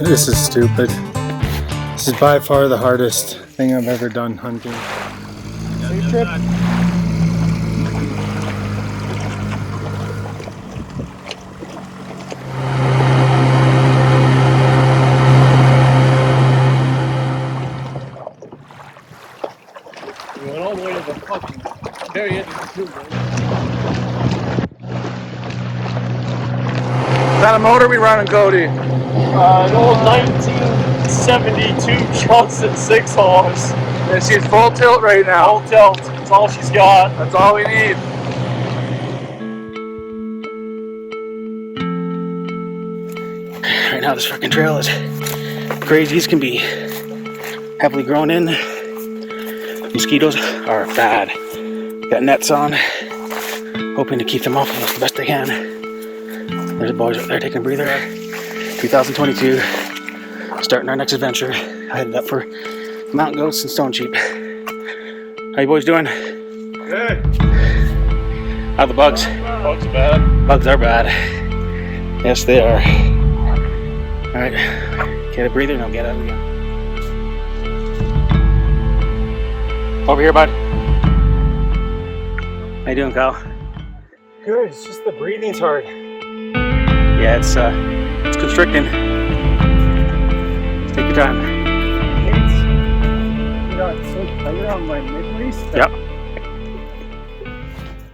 This is stupid. This is by far the hardest thing I've ever done hunting. Safe trip? We went all the way to the fucking very end of the tube, right? What kind of motor we running, Cody? An old 1972 Johnson 6 horse. And she's full tilt right now. Full tilt. That's all she's got. That's all we need. Right now this fucking trail is crazy as can be. Heavily grown in. Mosquitoes are bad. Got nets on. Hoping to keep them off of us the best I can. There's the boys out there taking a breather. 2022. Starting our next adventure. I headed up for mountain goats and stone sheep. How you boys doing? Good. How are the bugs? Bugs bad. Bugs are bad. Yes, they are. Alright. Get a breather and I'll get out again. Over here, bud. How you doing, Kyle? Good, it's just the breathing's hard. Yeah, it's constricting. Take your time. It's so tight on my mid-waist. Yep.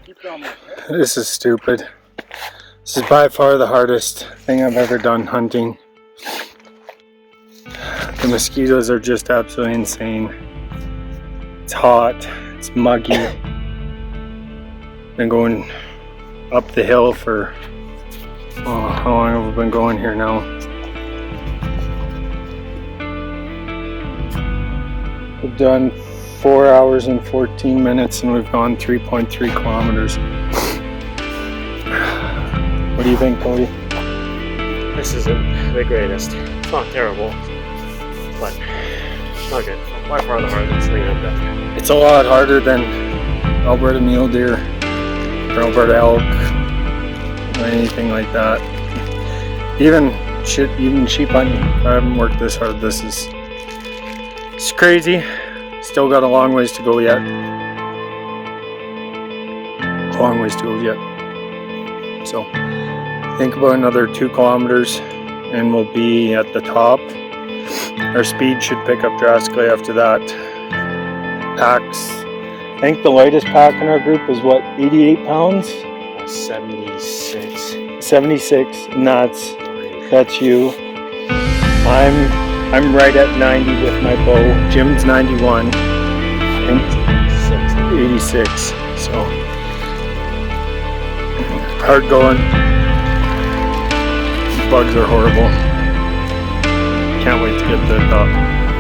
Keep going. This is stupid. This is by far the hardest thing I've ever done hunting. The mosquitoes are just absolutely insane. It's hot, it's muggy. Been going up the hill for, how long have we been going here now? We've done 4 hours and 14 minutes and we've gone 3.3 kilometers. What do you think, Cody? This isn't the greatest. It's not terrible, but it's not good. By far the hardest thing I've done. It's a lot harder than Alberta mule deer or Alberta elk or anything like that. Even sheep hunting. I haven't worked this hard. It's crazy. Still got a long ways to go yet. Long ways to go yet. So think about another 2 kilometers and we'll be at the top. Our speed should pick up drastically after that. Packs, I think the lightest pack in our group is what, 88 pounds? 76. 76, and that's you. I'm right at 90 with my bow. Jim's 91 and 86. So hard going. These bugs are horrible. Can't wait to get to the top. I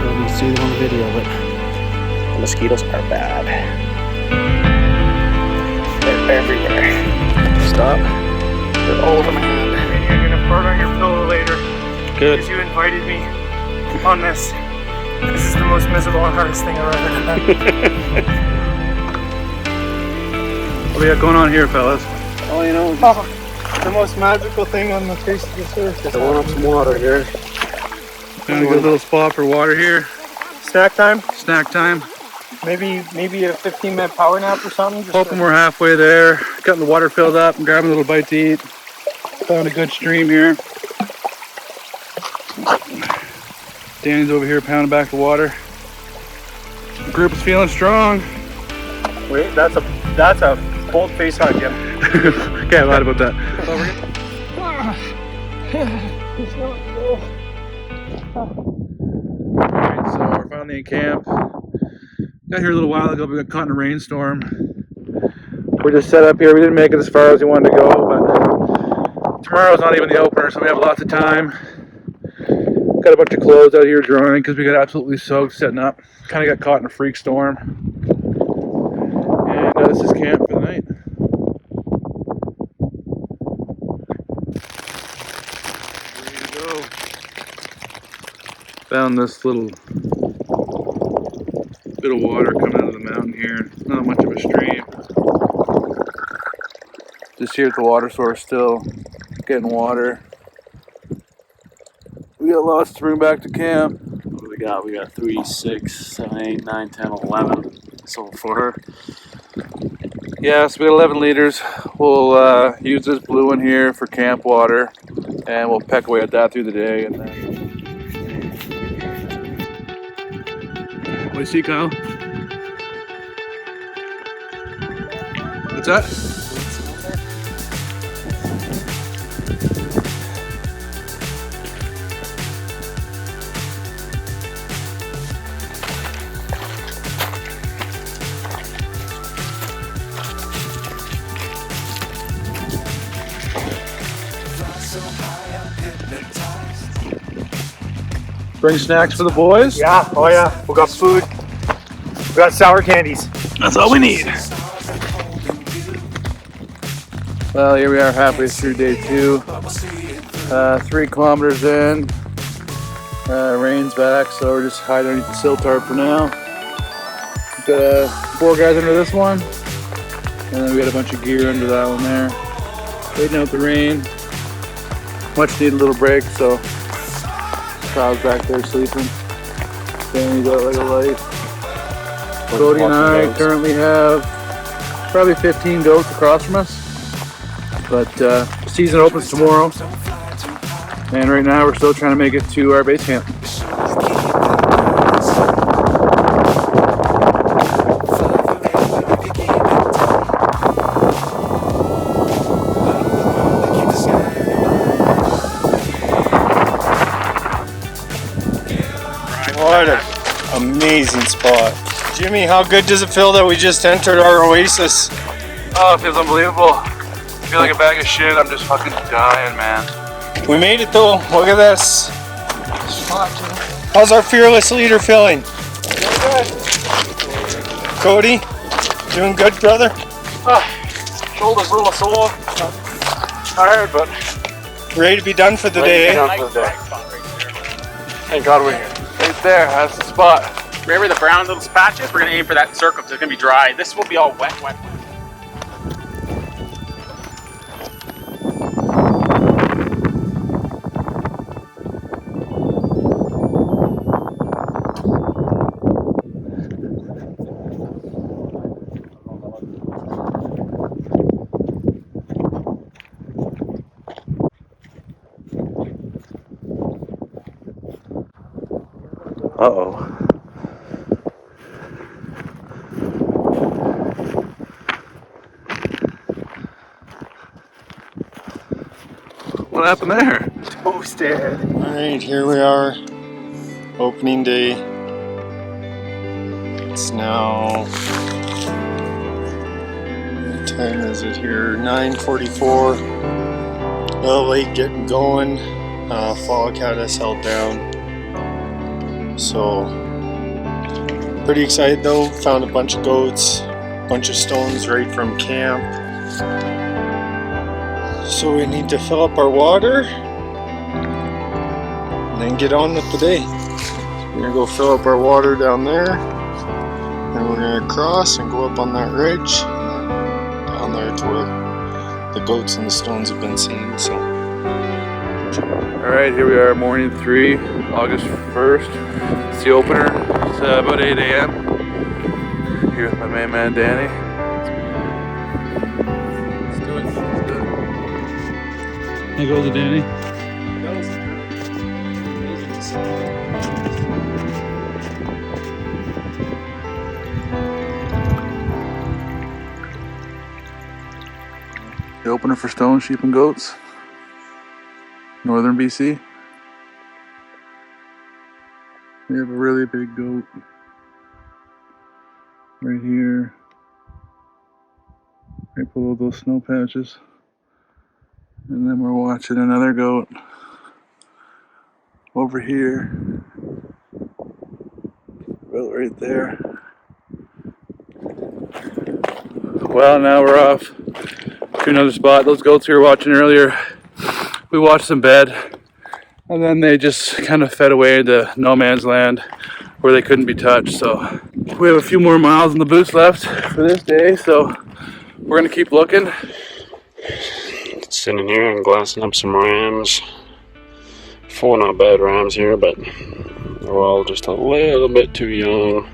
don't need to see them on the video, but the mosquitoes are bad. They're everywhere. Stop. They're all over my hand. Maybe you're gonna fart on your pillow later. Good. Because you invited me on this. This is the most miserable and hardest thing I've ever done. What we got going on here, fellas? Oh, you know, the most magical thing on the face of this earth. I want up some water here. Found a good little spot for water here. Snack time? Snack time. Maybe a 15-minute power nap or something? Hoping we're halfway there. Getting the water filled up and grabbing a little bite to eat. Found a good stream here. Danny's over here pounding back the water. The group is feeling strong. Wait, that's a cold face hug, Jim. Okay, I lied about that. Alright, so we're finally in camp. Got here a little while ago, we got caught in a rainstorm. We're just set up here. We didn't make it as far as we wanted to go, but tomorrow's not even the opener, so we have lots of time. Got a bunch of clothes out here drying because we got absolutely soaked setting up. Kind of got caught in a freak storm. And this is camp for the night. Found this little bit of water coming out of the mountain here. It's not much of a stream. Just here at the water source still, getting water. We got lots to bring back to camp. What do we got? We got 3, 6, 7, 8, 9, 10, 11 so far. Yeah, so we got 11 liters. We'll use this blue one here for camp water, and we'll peck away at that through the day. And then... What do you see, Kyle? What's that? Bring snacks for the boys? Yeah, oh yeah, we got food. We got sour candies. That's all we need. Well, here we are halfway through day 2. 3 kilometers in. Rain's back, so we're just hiding underneath the silt tarp for now. We've got 4 guys under this one, and then we got a bunch of gear under that one there. Waiting out the rain. Much needed little break, so Kyle's back there sleeping. Danny's out like a light. Cody and I currently have probably 15 goats across from us, but season opens tomorrow, and right now we're still trying to make it to our base camp. What an amazing spot. Jimmy, how good does it feel that we just entered our oasis? Oh, it feels unbelievable. I feel like a bag of shit. I'm just fucking dying, man. We made it though. Look at this. How's our fearless leader feeling? Cody, doing good, brother? Shoulders a little sore. Tired, but ready to be done for the day, eh? Thank God we're here. Right there, that's the spot. Wherever the brown little patch is, we're gonna aim for that circle because it's gonna be dry. This will be all wet. Uh-oh. What happened there? Toasted. Alright, here we are. Opening day. It's now... what time is it here? 9:44. Well, late getting going. Fog had us held down. So, pretty excited though. Found a bunch of goats, bunch of stones right from camp. So we need to fill up our water and then get on with the day. So we're gonna go fill up our water down there, and we're gonna cross and go up on that ridge down there to where the goats and the stones have been seen. So. Alright, here we are, morning 3, August 1st. It's the opener. It's about 8 a.m. Here with my main man, Danny. Let's do it. How goes it, Danny? The opener for stone, sheep, and goats. Northern BC. We have a really big goat right here, right below those snow patches. And then we're watching another goat over here, about right there. Well, now we're off to another spot. Those goats we were watching earlier, we watched them bed. and then they just kind of fed away into no man's land where they couldn't be touched. So we have a few more miles in the boots left for this day, so we're gonna keep looking. Sitting here and glassing up some rams. 4 not bad rams here, but they're all just a little bit too young.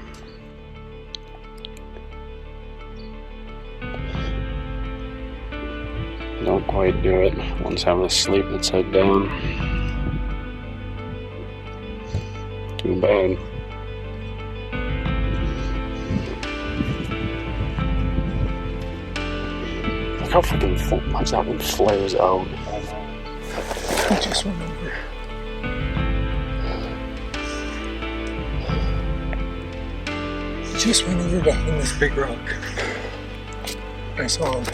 Don't quite do it. One's having a sleep that's head down. Too bad. Look how freaking much that one flares out. I just went over. He just went over behind this big rock. I saw him.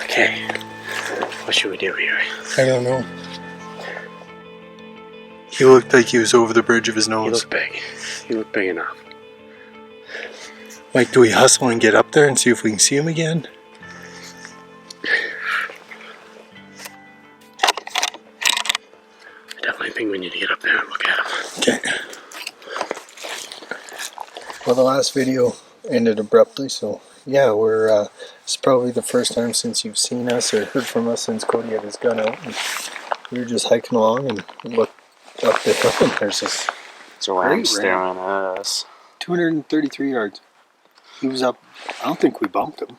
Okay, what should we do here? I don't know. He looked like he was over the bridge of his He nose. looked big. He looked big enough. Like, do we hustle and get up there and see if we can see him again? I definitely think we need to get up there and look at him. Okay. Well, the last video ended abruptly, so yeah, it's probably the first time since you've seen us or heard from us since Cody had his gun out. And we were just hiking along and looked up the hill, and there's this It's a ram staring at us. 233 yards. He was up. I don't think we bumped him.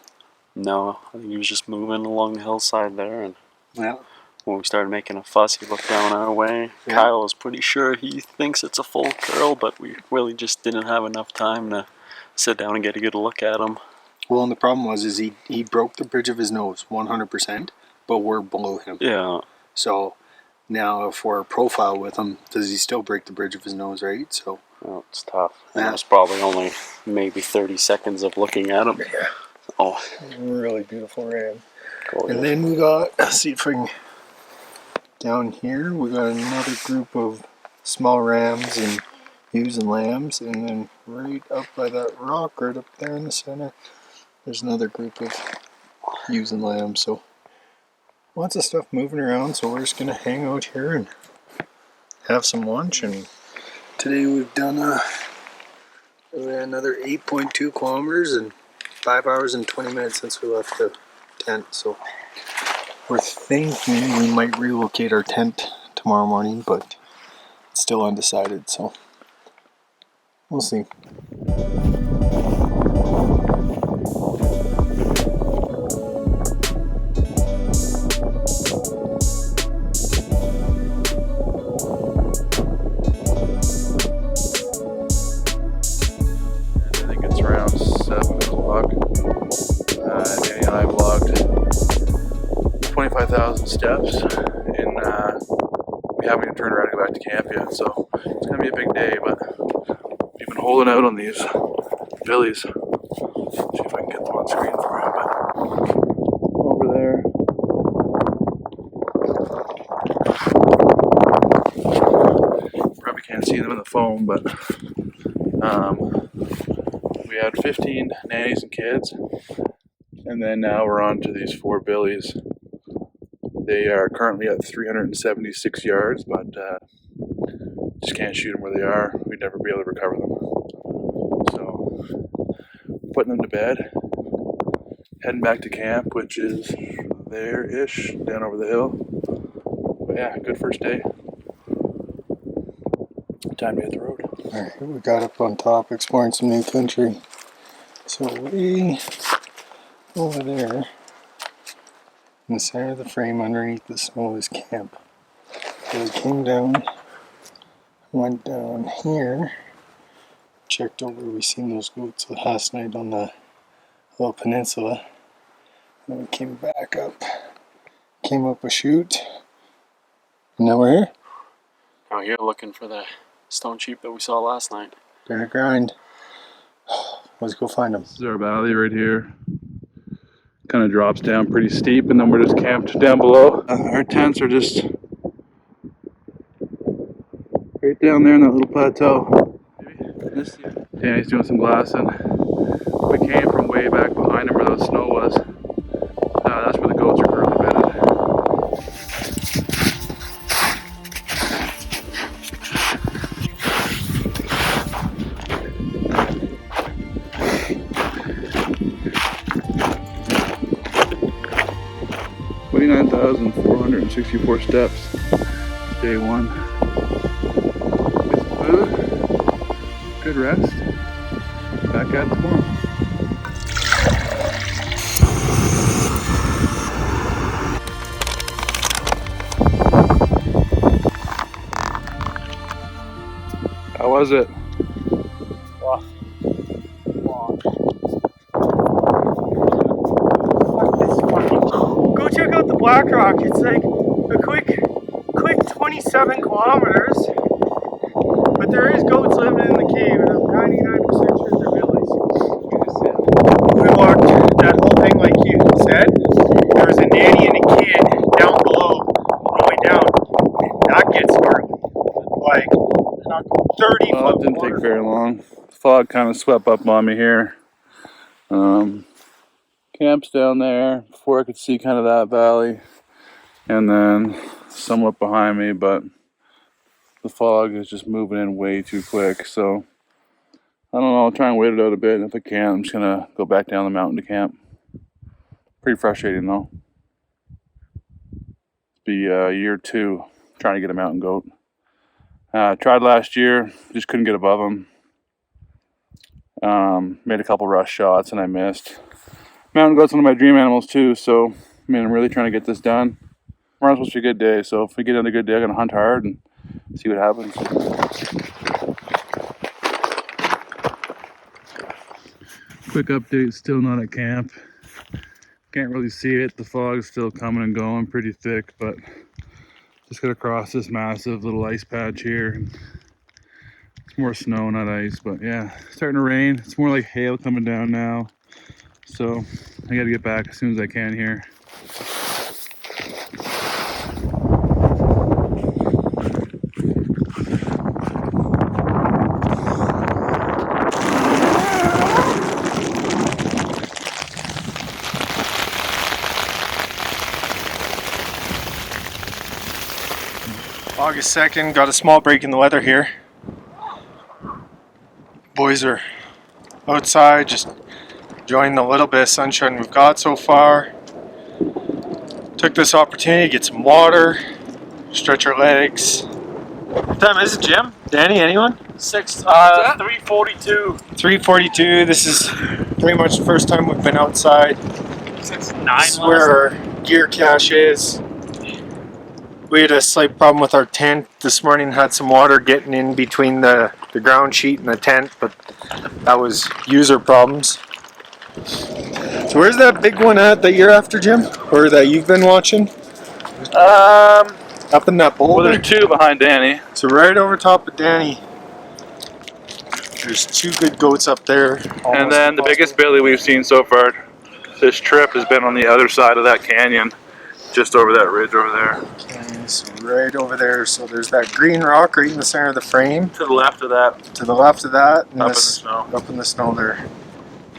No, I think he was just moving along the hillside there, and Yeah. when we started making a fuss, he looked down our way. Yeah. Kyle was pretty sure he thinks it's a full curl, but we really just didn't have enough time to sit down and get a good look at him. Well, and the problem was he broke the bridge of his nose 100%, but we're below him. Yeah. So now if we're profile with him, does he still break the bridge of his nose, right? So Well, it's tough. Yeah. It was probably only maybe 30 seconds of looking at him. yeah, Oh, really beautiful ram. gorgeous. And then we got, let's see if I can, down here we got another group of small rams and ewes and lambs, and then right up by that rock, right up there in the center, there's another group of ewes and lambs. So lots of stuff moving around, so we're just gonna hang out here and have some lunch. And today we've done another 8.2 kilometers and 5 hours and 20 minutes since we left the tent. So we're thinking we might relocate our tent tomorrow morning, but it's still undecided, so we'll see. I think it's around 7 o'clock. Danny and I vlogged 25,000 steps, and we haven't even turned around and go back to camp yet, so it's going to be a big day, but we've been holding out on these billies. See if I can get them on screen for you, but over there. Probably can't see them in the phone, but we had 15 nannies and kids, and then now we're on to these 4 billies. They are currently at 376 yards, but just can't shoot them where they are. We'd never be able to recover them. So, putting them to bed, heading back to camp, which is there-ish, down over the hill. But yeah, good first day. Time to hit the road. Alright, we got up on top exploring some new country. So we, over there, in the center of the frame underneath the snow is camp. So we came down, went down here, checked over, we seen those goats last night on the little peninsula. Then we came back up, came up a chute, and now we're here. Out here looking for the stone sheep that we saw last night. Gonna grind. Let's go find them. This is our valley right here. Kind of drops down pretty steep, and then we're just camped down below. Our tents are just right down there in that little plateau. Danny's doing some glassing. We came from way back behind him where the snow was. That's where the goats are currently bedded. $29,464 steps. Day one. Get some food. Good rest. Back at it tomorrow. How was it? Go check out the Black Rock. It's like a quick 27 kilometers. But there is goats living in the cave, and I'm 99% sure they're billies. We walked that whole thing like you said. There was a nanny and a kid down below, going down. That gets gnarly. Like 30 Well, foot it didn't water. take very long. The fog kind of swept up on me here. Camp's down there before I could see kind of that valley, and then somewhat behind me, but the fog is just moving in way too quick. So I don't know, I'll try and wait it out a bit, and if I can, I'm just gonna go back down the mountain to camp. Pretty frustrating though. It'll be year 2 trying to get a mountain goat. Tried last year, just couldn't get above them. Made a couple rush shots and I missed. Mountain goat's one of my dream animals too, so I mean, I'm really trying to get this done. Tomorrow's supposed to be a good day, so if we get on a good day, I'm gonna hunt hard and see what happens. Quick update, still not at camp. Can't really see it. The fog's still coming and going pretty thick, but just gotta cross this massive little ice patch here. It's more snow, not ice, but yeah, starting to rain. It's more like hail coming down now. So I gotta get back as soon as I can here. August 2nd, got a small break in the weather here. Boys are outside, just enjoying the little bit of sunshine we've got so far. Took this opportunity to get some water, stretch our legs. What time is it, Jim? Danny, anyone? 3:42. 3:42. This is pretty much the first time we've been outside. Since 9 This is where our gear cache is. We had a slight problem with our tent this morning, had some water getting in between the ground sheet and the tent, but that was user problems. So where's that big one at that you're after, Jim? Or that you've been watching? Up in that boulder? Well, there's 2 behind Danny. So right over top of Danny, there's 2 good goats up there. And then the biggest billy we've seen so far this trip has been on the other side of that canyon, just over that ridge over there. Okay, so right over there, so there's that green rock right in the center of the frame. To the left of that, To the left of that, and up in the snow. up in the snow there.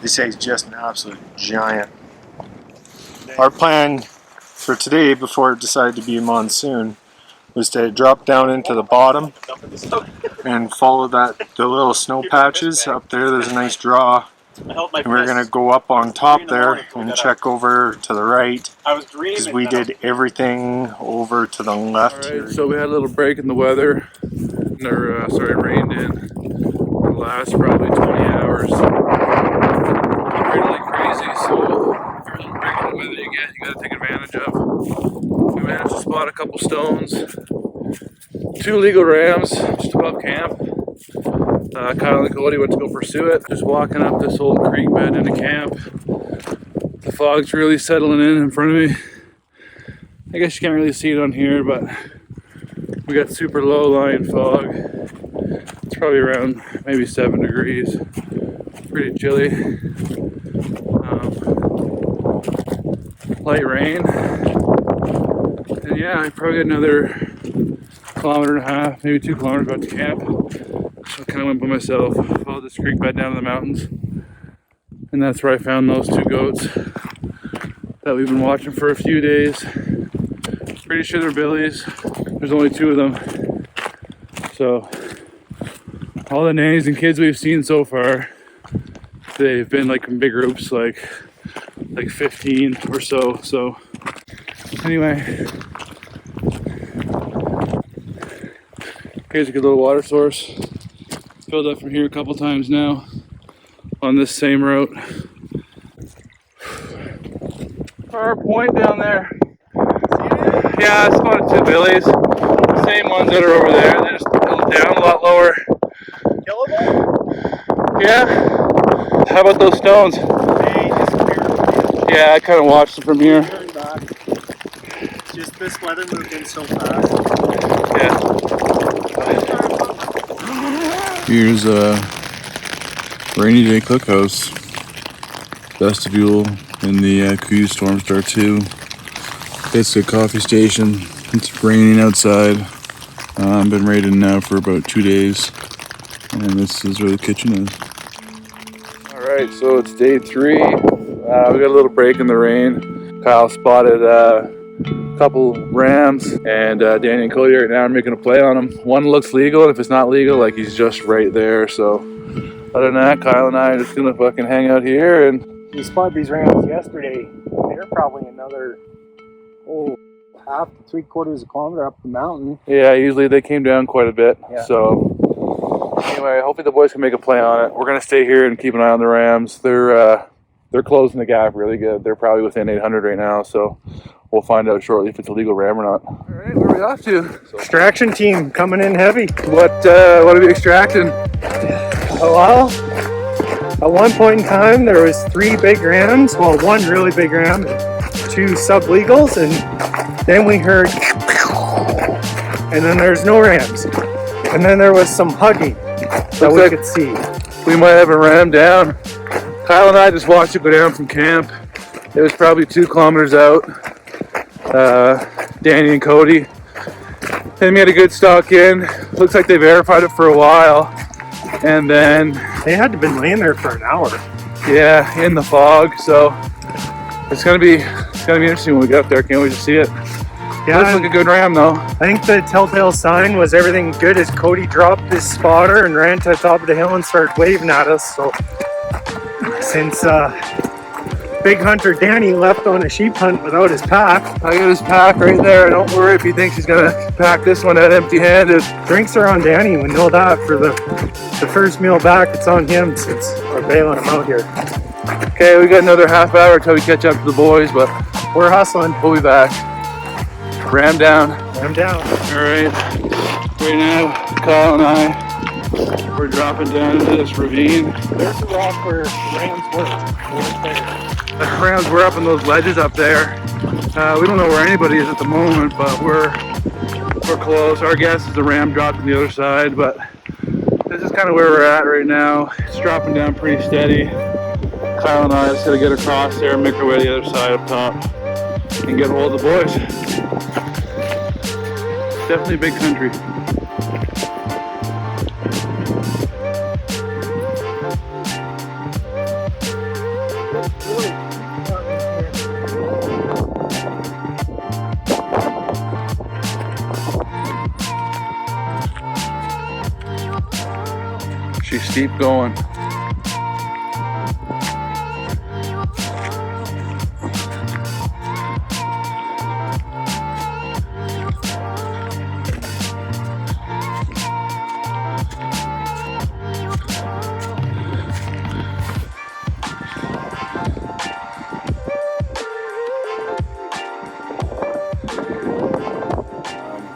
They say it's just an absolute giant. Our plan for today, before it decided to be a monsoon, was to drop down into the bottom and follow the little snow patches up there. There's a nice draw, and we're gonna go up on top there and check over to the right, because we did everything over to the left here. Alright, so we had a little break in the weather, or sorry, it rained in for the last probably 20 hours. Really crazy, so if there's a break in the weather you get, you gotta take advantage of. We managed to spot a couple stones, 2 legal rams just above camp. Kyle and Cody went to go pursue it. Just walking up this old creek bed into camp. The fog's really settling in front of me. I guess you can't really see it on here, but we got super low lying fog. It's probably around maybe 7 degrees. Pretty chilly. Light rain. And yeah, I probably got another 1.5 kilometers, maybe 2 kilometers back to camp. So I kind of went by myself, followed this creek bed down to the mountains. And that's where I found those two goats that we've been watching for a few days. Pretty sure they're billies. There's only two of them. So all the nannies and kids we've seen so far, they've been like in big groups, like 15 or so. So anyway, here's a good little water source. Filled up from here a couple times now on this same route. Our point down there. Yeah, I spotted two billies. Same ones that are over there. They're just down a lot lower. Killable? Yeah. How about those stones? They disappeared. Yeah, I kind of watched them from here. Turn back. Just this weather moved in so fast. Yeah. Here's a rainy day cookhouse vestibule in the Cruise Storm Star 2. It's a coffee station. It's raining outside. I've been raiding now for about 2 days, and this is where the kitchen is. All right, so it's day 3. We got a little break in the rain. Kyle spotted a couple rams, and Danny and Cody right now are making a play on them. One looks legal, and if it's not legal, like he's just right there. So other than that, Kyle and I are just gonna fucking hang out here. And We spotted these rams yesterday. They're probably another half to 3/4 kilometer up the mountain. yeah, usually they came down quite a bit. Yeah. So anyway, hopefully the boys can make a play on it. We're gonna stay here and keep an eye on the rams. They're closing the gap really good. They're probably within 800 right now. So we'll find out shortly if it's a legal ram or not. All right, where are we off to? Extraction team coming in heavy. What are we extracting? Oh, well, at one point in time, there was 3 big rams. Well, 1 really big ram, and 2 sublegals, and then we heard, and then there's no rams, and then there was some hugging that we could see. We might have a ram down. Kyle and I just watched it go down from camp. It was probably 2 kilometers out. Danny and Cody. They made a good stalk in. Looks like they verified it for a while. And then, They had to have been laying there for an hour. yeah, in the fog. So it's gonna be interesting when we get up there. Can't wait to see it. Yeah, Looks like a good ram though. I think the telltale sign was everything good as Cody dropped his spotter and ran to the top of the hill and started waving at us. So since Big Hunter Danny left on a sheep hunt without his pack, I got his pack right there. Don't worry if he thinks he's gonna pack this one out empty-handed. drinks are on Danny. We know that for the first meal back. It's on him since we're bailing him out here. Okay, we got another half hour until we catch up to the boys, but We're hustling. we'll be back. Ram down. I'm down. All right. Right now, Kyle and I, we're dropping down into this ravine. There's the rock where rams were. The rams were up on those ledges up there. We don't know where anybody is at the moment, but we're close. Our guess is the ram dropped on the other side, but this is kind of where we're at right now. It's dropping down pretty steady. Kyle and I just gotta get across there and make our way to the other side up top and get a hold of the boys. Definitely big country. She's steep going.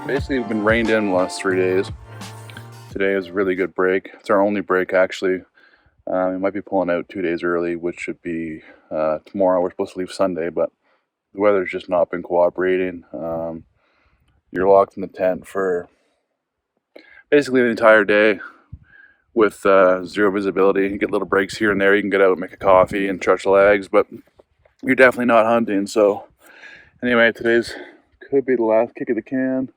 Basically, we've been rained in the last 3 days. Today is a really good break. It's our only break, actually. We might be pulling out 2 days early, which should be tomorrow. We're supposed to leave Sunday, but the weather's just not been cooperating. You're locked in the tent for basically the entire day with zero visibility. You get little breaks here and there. You can get out and make a coffee and stretch the legs, but you're definitely not hunting. So anyway, today's could be the last kick of the can.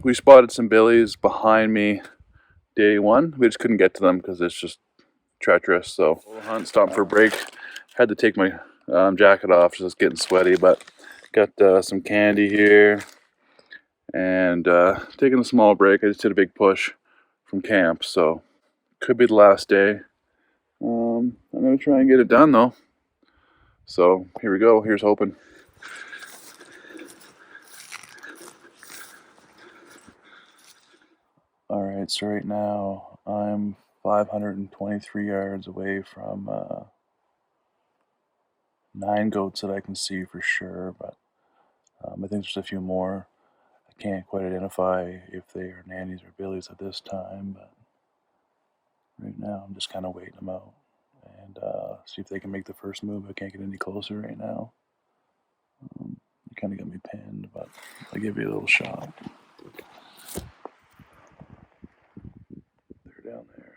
We spotted some billies behind me day 1. We just couldn't get to them because it's just treacherous. So hunt, stopped for a break. Had to take my jacket off, just getting sweaty, but got some candy here and taking a small break. I just did a big push from camp, so could be the last day. I'm gonna try and get it done though. So here we go. Here's hoping. All right, so right now I'm 523 yards away from 9 goats that I can see for sure, but I think there's a few more. I can't quite identify if they are nannies or billies at this time, but right now I'm just kind of waiting them out and see if they can make the first move. I can't get any closer right now. You kind of got me pinned, but I'll give you a little shot. They're down there.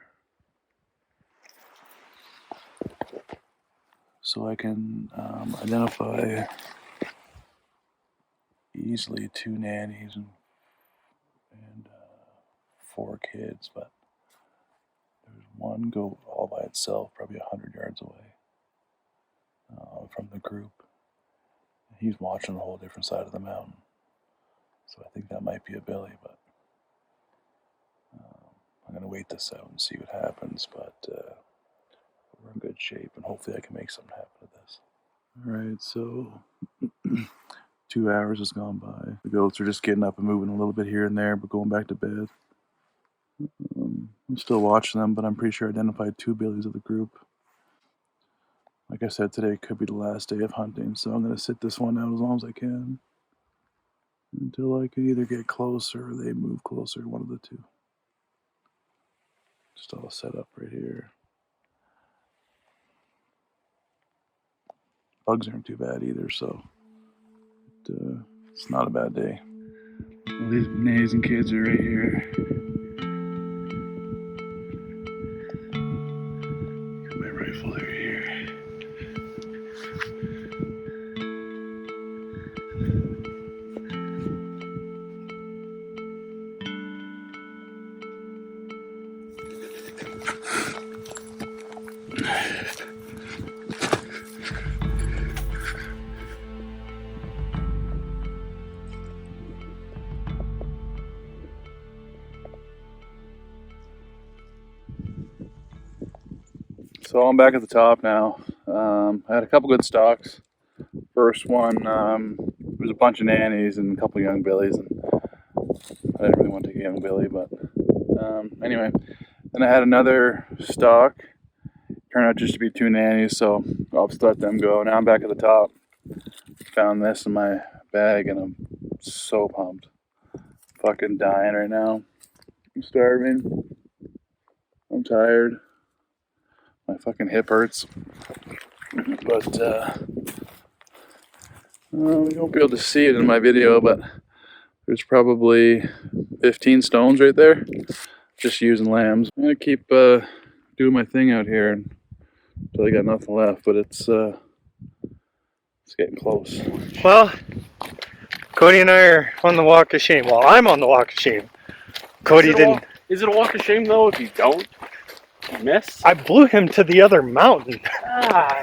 So I can identify easily 2 nannies and 4 kids, but there's one goat all by itself, probably 100 yards away from the group. He's watching a whole different side of the mountain, so I think that might be a billy, but I'm going to wait this out and see what happens, but we're in good shape, and hopefully I can make something happen with this. Alright, so 2 hours has gone by. The goats are just getting up and moving a little bit here and there, but going back to bed. I'm still watching them, but I'm pretty sure I identified 2 billies of the group. Like I said, today could be the last day of hunting, so I'm going to sit this one out as long as I can until I can either get closer or they move closer, one of the two. Just all set up right here. Bugs aren't too bad either, so it's not a bad day. Well, these nannies and kids are right here. Got my rifle right here. So I'm back at the top now. I had a couple good stalks. First one, there was a bunch of nannies and a couple young billies, and I didn't really want to take a young billy, but anyway. Then I had another stalk. Turned out just to be 2 nannies, so I'll just let them go. Now I'm back at the top. Found this in my bag, and I'm so pumped. Fucking dying right now. I'm starving. I'm tired. My fucking hip hurts, but you won't be able to see it in my video, but there's probably 15 stones right there, just using lambs. I'm gonna keep doing my thing out here until I got nothing left, but it's getting close. Well, Cody and I are on the walk of shame. Well, I'm on the walk of shame. Cody didn't. Is it a walk of shame though if you don't miss? I blew him to the other mountain.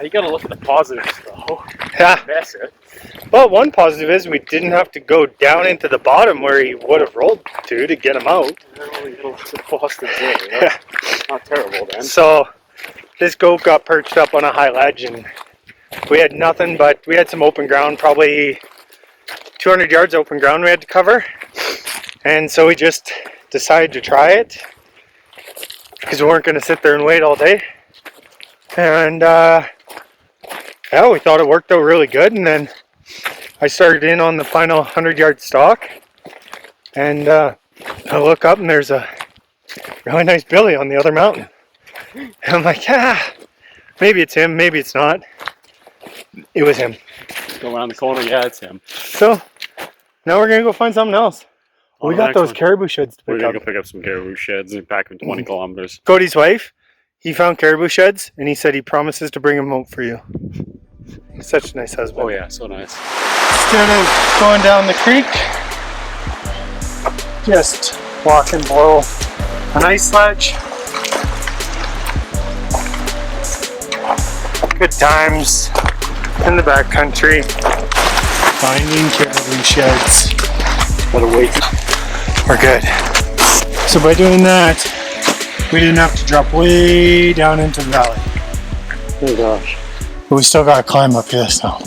You gotta look at the positives though. Yeah. Miss it. Well, one positive is we didn't have to go down into the bottom where he would have rolled to get him out. Well, you gotta look at the positives there. Yeah. Not terrible then. So this goat got perched up on a high ledge, and we had nothing, but we had some open ground, probably 200 yards open ground we had to cover. And so we just decided to try it because we weren't going to sit there and wait all day. And yeah, we thought it worked out really good. And then I started in on the final 100-yard stalk, and I look up and there's a really nice billy on the other mountain. And I'm like, maybe it's him, maybe it's not. It was him. Go around the corner, yeah, it's him. So now we're gonna go find something else. We got those caribou sheds to pick up. We're gonna go pick up some caribou sheds and pack them 20 kilometers. Cody's wife, he found caribou sheds, and he said he promises to bring them home for you. He's such a nice husband. Oh yeah, so nice. Instead of going down the creek, just walking below an ice ledge. Good times in the backcountry. Finding caribou sheds. Gotta wait. We're good. So by doing that, we didn't have to drop way down into the valley. Oh gosh. But we still gotta climb up here, so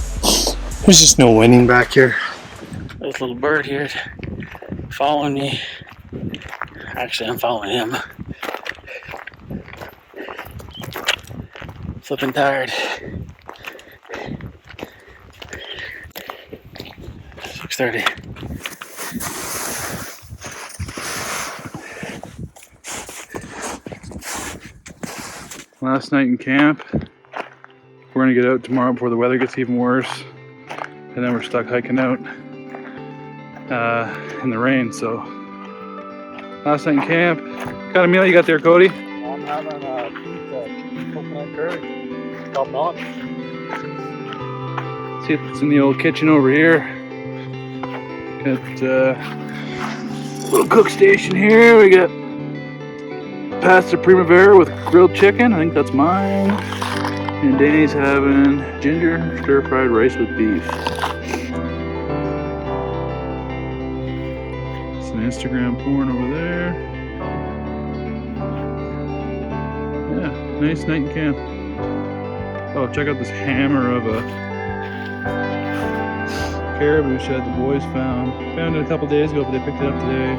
there's just no winning back here. This little bird here following me. Actually, I'm following him. Flipping tired. 6:30. Last night in camp. We're gonna get out tomorrow before the weather gets even worse. And then we're stuck hiking out in the rain, so. Last night in camp. What kind of meal you got there, Cody? I'm having a pizza, coconut curry, top notch. See if it's in the old kitchen over here. Got a little cook station here. We got pasta primavera with grilled chicken. I think that's mine. And Danny's having ginger stir-fried rice with beef. Some Instagram porn over there. Yeah, nice night in camp. Oh, check out this hammer of a caribou shed the boys found. Found it a couple days ago, but they picked it up today.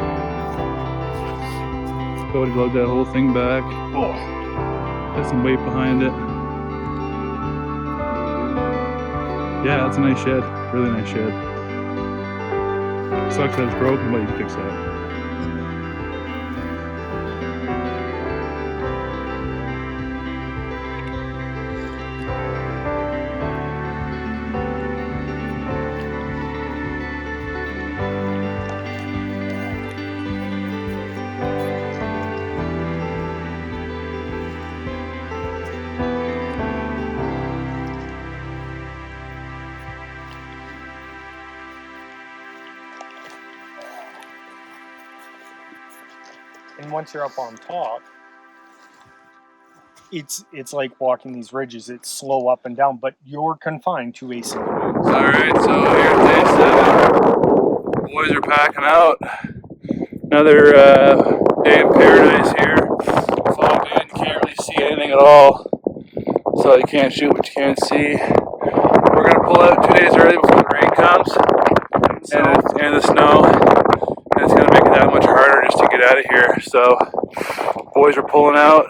Cody lugged that whole thing back. Oh, got some weight behind it. Yeah, that's a nice shed. Really nice shed. Sucks that it's broken, but you can fix that. And once you're up on top, it's like walking these ridges. It's slow up and down, but you're confined to a single route. Alright, so here's day 7. Boys are packing out. Another day in paradise here. Fogged in, can't really see anything at all. So you can't shoot what you can't see. We're gonna pull out 2 days early before the rain comes. And the snow. And it's gonna make it that much harder just to get out of here. So boys are pulling out.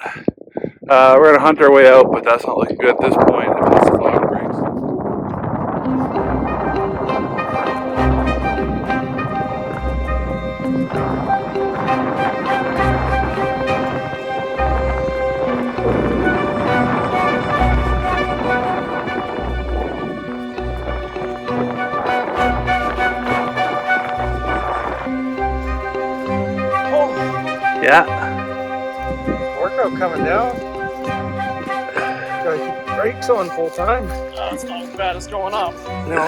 We're gonna hunt our way out, but that's not looking good at this point unless the fog breaks. Yeah. Workout coming down. Gotta keep the brakes on full time. It's not as bad as going up. No.